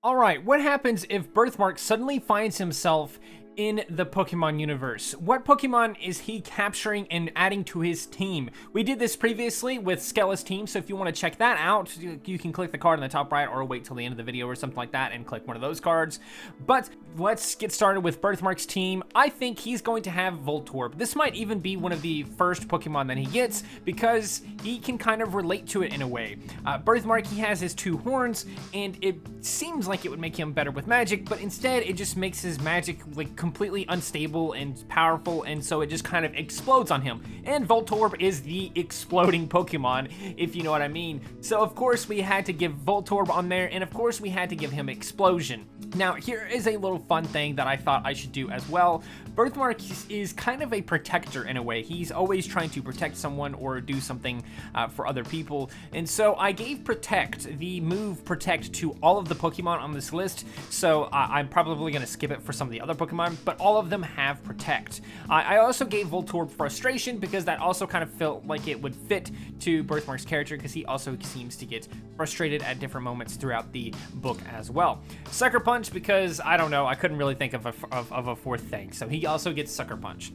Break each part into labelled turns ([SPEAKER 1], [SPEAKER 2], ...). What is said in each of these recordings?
[SPEAKER 1] Alright, what happens if Birthmark suddenly finds himself in the Pokemon universe? What Pokemon is he capturing and adding to his team? We did this previously with Skella's team, so if you want to check that out, you can click the card in the top right or wait till the end of the video or something like that and click one of those cards. But let's get started with Birthmark's team. I think he's going to have Voltorb. This might even be one of the first Pokemon that he gets because he can kind of relate to it in a way. Birthmark, he has his 2 horns, and it seems like it would make him better with magic, but instead it just makes his magic like completely unstable and powerful, and so it just kind of explodes on him. And Voltorb is the exploding Pokemon, if you know what I mean. So of course we had to give Voltorb on there, and of course we had to give him Explosion. Now here is a little fun thing that I thought I should do as well. Birthmark is kind of a protector in a way. He's always trying to protect someone or do something for other people, and so I gave Protect, the move Protect, to all of the Pokemon on this list. So I'm probably going to skip it for some of the other Pokemon, but all of them have Protect. I also gave Voltorb Frustration because that also kind of felt like it would fit to Birthmark's character, because he also seems to get frustrated at different moments throughout the book as well. Sucker Punch because, I don't know, I couldn't really think of a fourth thing, so he also gets Sucker Punch.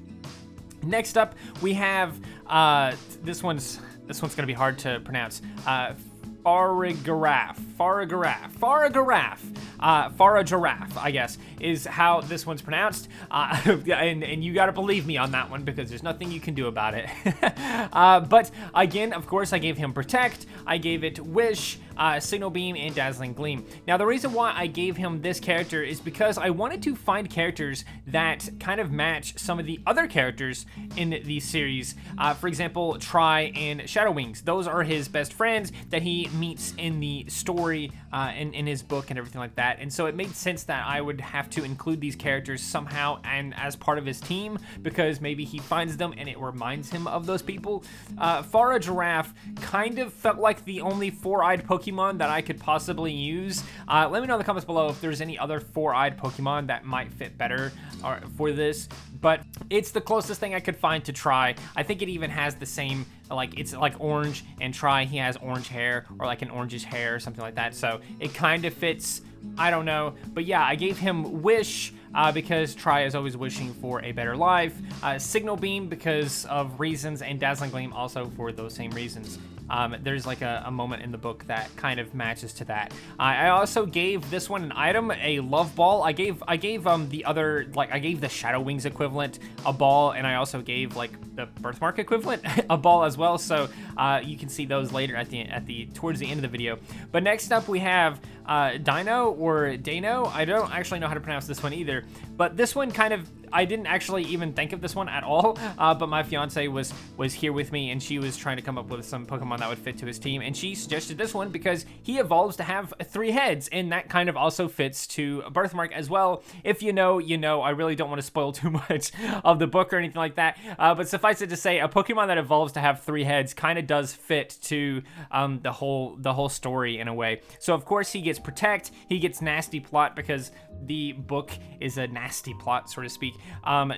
[SPEAKER 1] Next up, we have, this one's gonna be hard to pronounce, Farigiraf, I guess, is how this one's pronounced. And you gotta believe me on that one because there's nothing you can do about it. But again, of course, I gave him Protect, I gave it Wish, Signal Beam, and Dazzling Gleam. Now, the reason why I gave him this character is because I wanted to find characters that kind of match some of the other characters in the series. For example, Tri and Shadow Wings. Those are his best friends that he meets in the story, in his book and everything like that. And so it made sense that I would have to include these characters somehow and as part of his team, because maybe he finds them and it reminds him of those people. Farigiraf kind of felt like the only 4-eyed Pokemon that I could possibly use. Let me know in the comments below if there's any other 4-eyed Pokemon that might fit better for this, but it's the closest thing I could find to Tri. I think it even has the same, like, it's like orange, and Tri, he has orange hair, or like an orangish hair or something like that, so it kind of fits. I don't know, but yeah, I gave him Wish because Tri is always wishing for a better life, Signal Beam because of reasons, and Dazzling Gleam also for those same reasons. There's like a moment in the book that kind of matches to that. I also gave this one an item, a Love Ball. I gave the other, like, I gave the Shadow Wings equivalent a ball, and I also gave like the Birthmark equivalent a ball as well. So you can see those later towards the end of the video. But next up we have Dino or Dano. I don't actually know how to pronounce this one either, but this one kind of, I didn't actually even think of this one at all, but my fiance was here with me, and she was trying to come up with some Pokemon that would fit to his team, and she suggested this one because he evolves to have 3 heads, and that kind of also fits to Birthmark as well. If you know, you know. I really don't want to spoil too much of the book or anything like that, but suffice it to say, a Pokemon that evolves to have 3 heads kind of does fit to the whole story in a way. So of course he gets Protect, he gets Nasty Plot because the book is a nasty plot, so to speak.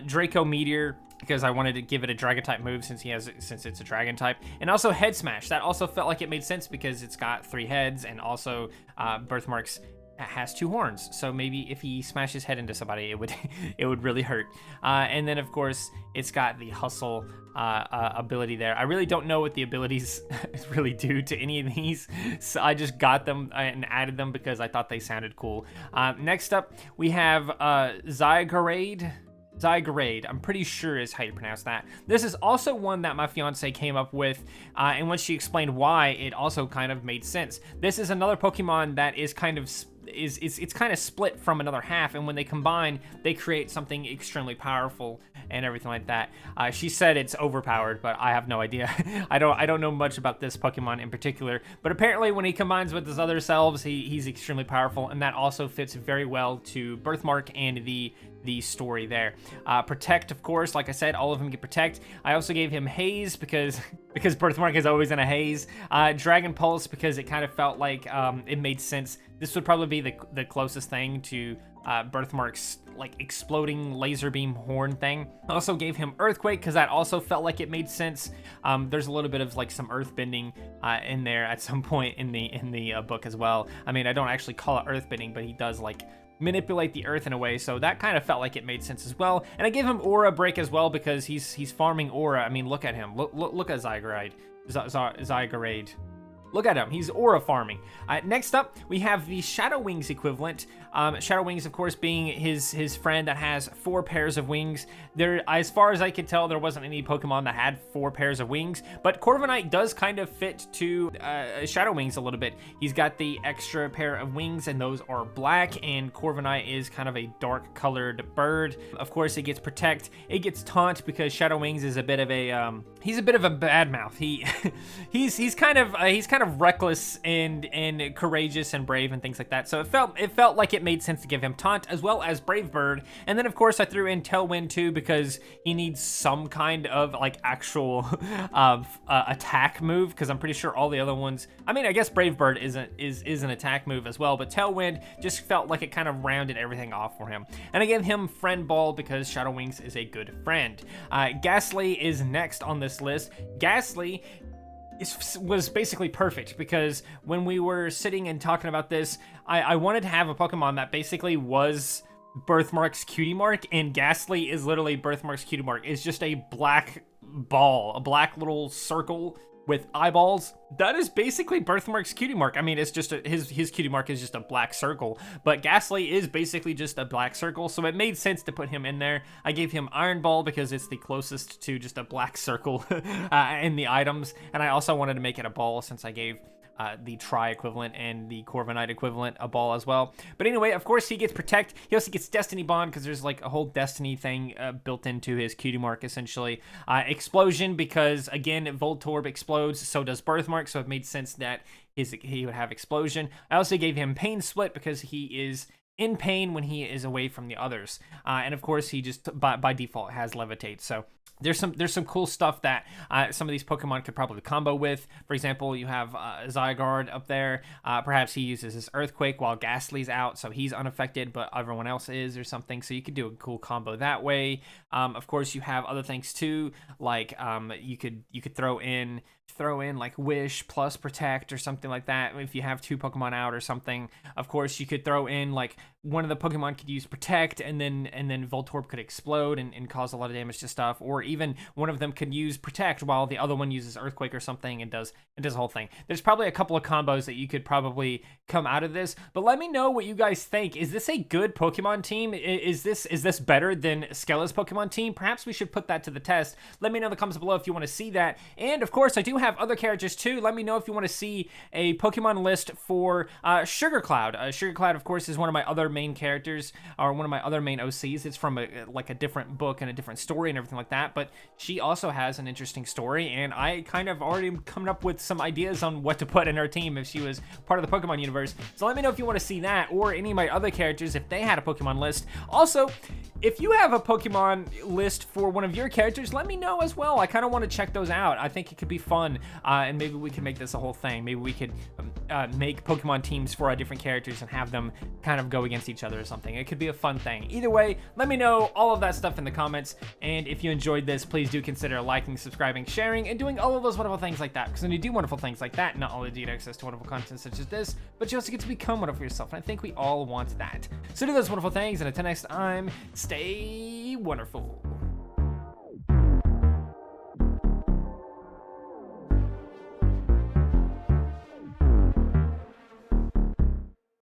[SPEAKER 1] Draco Meteor because I wanted to give it a Dragon type move since it's a Dragon type, and also Head Smash. That also felt like it made sense because it's got 3 heads, and also Birthmark's has 2 horns, so maybe if he smashed his head into somebody, it would really hurt. And then of course it's got the Hustle ability there. I really don't know what the abilities really do to any of these, so I just got them and added them because I thought they sounded cool. Next up we have Zygarde, I'm pretty sure is how you pronounce that. This is also one that my fiance came up with, and when she explained why, it also kind of made sense. This is another Pokemon that is kind of it's kind of split from another half, and when they combine, they create something extremely powerful and everything like that. She said it's overpowered, but I have no idea. I don't know much about this Pokemon in particular, but apparently when he combines with his other selves, he's extremely powerful, and that also fits very well to Birthmark and the story there. Protect, of course, like I said, all of them get Protect. I also gave him Haze because because Birthmark is always in a haze. Dragon Pulse, because it kind of felt like it made sense. This would probably be the closest thing to Birthmark's like exploding laser beam horn thing. I also gave him Earthquake because that also felt like it made sense. There's a little bit of like some earth bending in there at some point in the book as well. I mean, I don't actually call it earth bending, but he does like manipulate the earth in a way, so that kind of felt like it made sense as well. And I gave him Aura Break as well because he's farming Aura. I mean, look at him. Look at Zygarde. Look at him, he's aura farming. Next up, we have the Shadow Wings equivalent. Shadow Wings, of course, being his friend that has 4 pairs of wings. There, as far as I could tell, there wasn't any Pokemon that had 4 pairs of wings, but Corviknight does kind of fit to Shadow Wings a little bit. He's got the extra pair of wings, and those are black, and Corviknight is kind of a dark colored bird. Of course, it gets Protect, it gets Taunt, because Shadow Wings is a bit of a he's a bit of a bad mouth. He's kind of reckless and courageous and brave and things like that. So it felt like it made sense to give him Taunt as well as Brave Bird. And then of course I threw in Tailwind too because he needs some kind of like actual attack move, because I'm pretty sure all the other ones, I mean, I guess Brave Bird is an attack move as well, but Tailwind just felt like it kind of rounded everything off for him. And I gave him Friend Ball because Shadow Wings is a good friend. Ghastly is next on this list. Ghastly was basically perfect because when we were sitting and talking about this, I wanted to have a Pokemon that basically was Birthmark's Cutie Mark, and Ghastly is literally Birthmark's Cutie Mark. It's just a black ball, a black little circle with eyeballs. That is basically Birthmark's Cutie Mark. I mean, it's just his Cutie Mark is just a black circle, but Ghastly is basically just a black circle, so it made sense to put him in there. I gave him Iron Ball because it's the closest to just a black circle in the items, and I also wanted to make it a ball since I gave the Tri equivalent and the Corviknight equivalent a ball as well. But anyway, of course, he gets Protect. He also gets Destiny Bond because there's like a whole Destiny thing built into his Cutie Mark, essentially. Explosion because, again, Voltorb explodes, so does Birthmark, so it made sense that he would have Explosion. I also gave him Pain Split because he is in pain when he is away from the others. And of course, he just, by default, has Levitate, so there's some cool stuff that some of these Pokemon could probably combo with. For example, you have Zygarde up there. Perhaps he uses his Earthquake while Ghastly's out, so he's unaffected, but everyone else is or something. So you could do a cool combo that way. Of course, you have other things too, like you could throw in like Wish plus Protect or something like that if you have 2 Pokemon out or something. Of course, you could throw in like one of the Pokemon could use Protect, and then Voltorb could explode and cause a lot of damage to stuff, or even one of them could use Protect while the other one uses Earthquake or something and does a whole thing. There's probably a couple of combos that you could probably come out of this, but let me know what you guys think. Is this a good Pokemon team? Is this better than Skella's Pokemon team? Perhaps we should put that to the test. Let me know in the comments below if you want to see that. And of course, I do have other characters too. Let me know if you want to see a Pokemon list for Sugar Cloud. Sugar Cloud, of course, is one of my other main characters, or one of my other main OCs. It's from like a different book and a different story and everything like that, but she also has an interesting story, and I kind of already coming up with some ideas on what to put in her team if she was part of the Pokemon universe. So let me know if you want to see that, or any of my other characters if they had a Pokemon list. Also, if you have a Pokemon list for one of your characters, let me know as well. I kind of want to check those out. I think it could be fun, and maybe we can make this a whole thing. Maybe we could make Pokemon teams for our different characters and have them kind of go against each other or something. It could be a fun thing. Either way, let me know all of that stuff in the comments, and if you enjoyed this, please do consider liking, subscribing, sharing, and doing all of those wonderful things like that, because when you do wonderful things like that, not only do you get access to wonderful content such as this, but you also get to become wonderful yourself, and I think we all want that. So do those wonderful things, and until next time, stay wonderful.